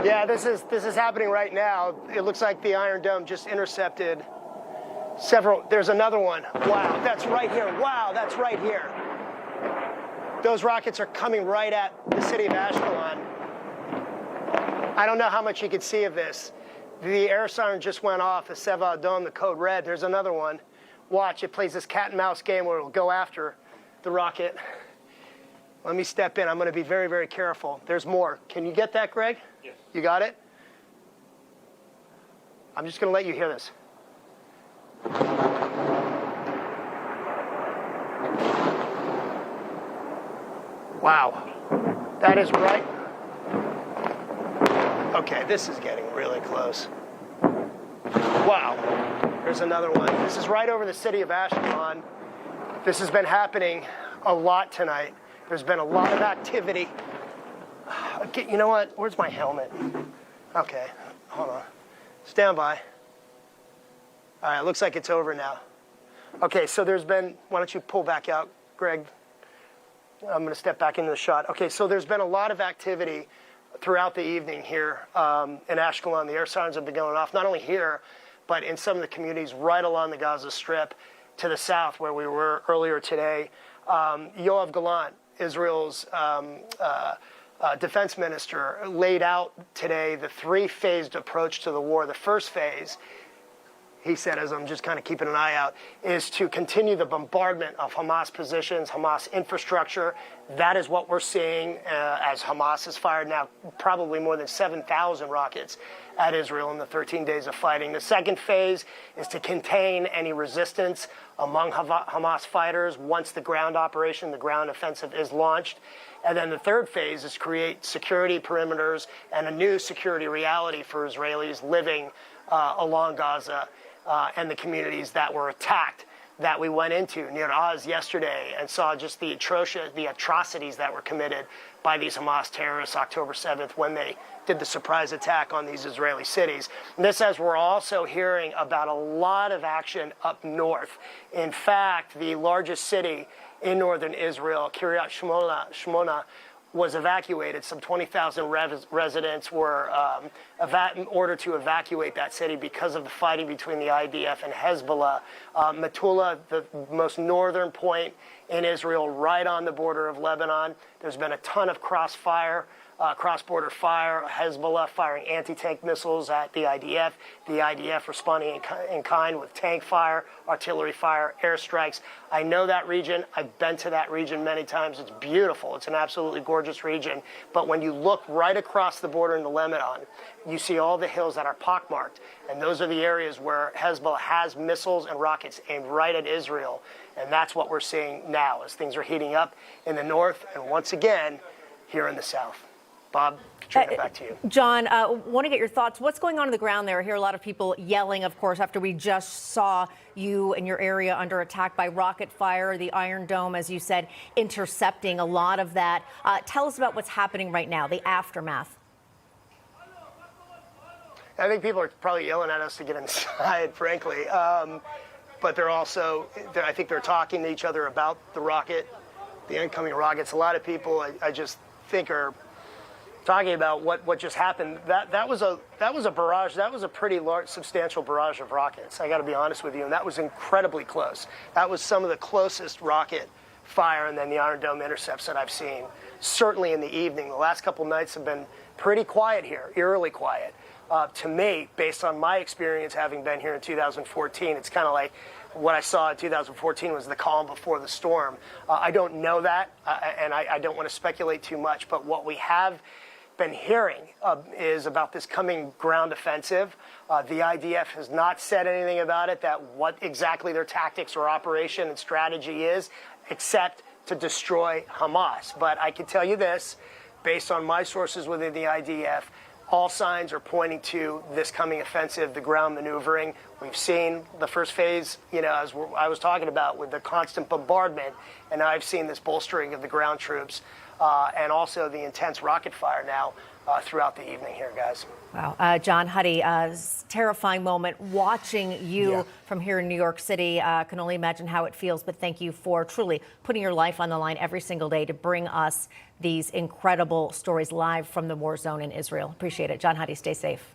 Yeah, this is happening right now. It looks like the Iron Dome just intercepted several. There's another one. Wow, that's right here. Wow, that's right here. Those rockets are coming right at the city of Ashkelon. I don't know how much you can see of this. The air siren just went off, the Seva Dome, the code red. There's another one. Watch, it plays this cat and mouse game where it'll go after the rocket. Let me step in. I'm going to be very, very careful. There's more. Can you get that, Greg? Yes. You got it? I'm just going to let you hear this. Wow. That is right. Okay, this is getting really close. Wow. There's another one. This is right over the city of Ashkelon. This has been happening a lot tonight. There's been a lot of activity. Okay, you know what? Where's my helmet? Okay, hold on. Stand by. All right, looks like it's over now. Okay, so there's been, why don't you pull back out, Greg? I'm going to step back into the shot. Okay, so there's been a lot of activity throughout the evening here in Ashkelon. The air sirens have been going off, not only here, but in some of the communities right along the Gaza Strip to the south where we were earlier today. Yoav Gallant, Israel's defense minister, laid out today the three-phased approach to the war. The first phase, he said, as I'm just kind of keeping an eye out, is to continue the bombardment of Hamas positions, Hamas infrastructure. That is what we're seeing as Hamas has fired now probably more than 7,000 rockets at Israel in the 13 days of fighting. The second phase is to contain any resistance among Hamas fighters once the ground operation, the ground offensive is launched. And then the third phase is create security perimeters and a new security reality for Israelis living along Gaza and the communities that were attacked that we went into near Oz yesterday and saw just the atrocities that were committed by these Hamas terrorists October 7th when they did the surprise attack on these Israeli cities. And this as we're also hearing about a lot of action up north. In fact, the largest city in northern Israel, Kiryat Shmona, was evacuated. Some 20,000 residents were ordered to evacuate that city because of the fighting between the IDF and Hezbollah. Metula, the most northern point in Israel, right on the border of Lebanon. There's been a ton of cross-border fire, Hezbollah firing anti-tank missiles at the IDF responding in kind with tank fire, artillery fire, airstrikes. I know that region. I've been to that region many times. It's beautiful. It's an absolutely gorgeous region. But when you look right across the border into Lebanon, you see all the hills that are pockmarked. And those are the areas where Hezbollah has missiles and rockets aimed right at Israel. And that's what we're seeing now as things are heating up in the north and once again here in the south. Bob, Katrina, back to you. John, want to get your thoughts. What's going on the ground there? I hear a lot of people yelling, of course, after we just saw you and your area under attack by rocket fire, the Iron Dome, as you said, intercepting a lot of that. Tell us about what's happening right now, the aftermath. I think people are probably yelling at us to get inside, frankly. But they're also, I think they're talking to each other about the rocket, the incoming rockets. A lot of people, I just think, are talking about what just happened. That was a barrage. That was a pretty large, substantial barrage of rockets. I got to be honest with you, and that was incredibly close. That was some of the closest rocket fire and then the Iron Dome intercepts that I've seen. Certainly in the evening, the last couple nights have been pretty quiet here, eerily quiet. To me, based on my experience having been here in 2014, it's kind of like what I saw in 2014 was the calm before the storm. I don't know that, and I don't want to speculate too much, but what we have been hearing is about this coming ground offensive. The IDF has not said anything about it, that what exactly their tactics or operation and strategy is, except to destroy Hamas. But I can tell you this, based on my sources within the IDF, all signs are pointing to this coming offensive, the ground maneuvering. We've seen the first phase, as I was talking about, with the constant bombardment, and now I've seen this bolstering of the ground troops and also the intense rocket fire now throughout the evening here, guys. Wow. John Huddy, terrifying moment watching you from here in New York City. Can only imagine how it feels, but thank you for truly putting your life on the line every single day to bring us these incredible stories live from the war zone in Israel. Appreciate it. John Huddy, stay safe.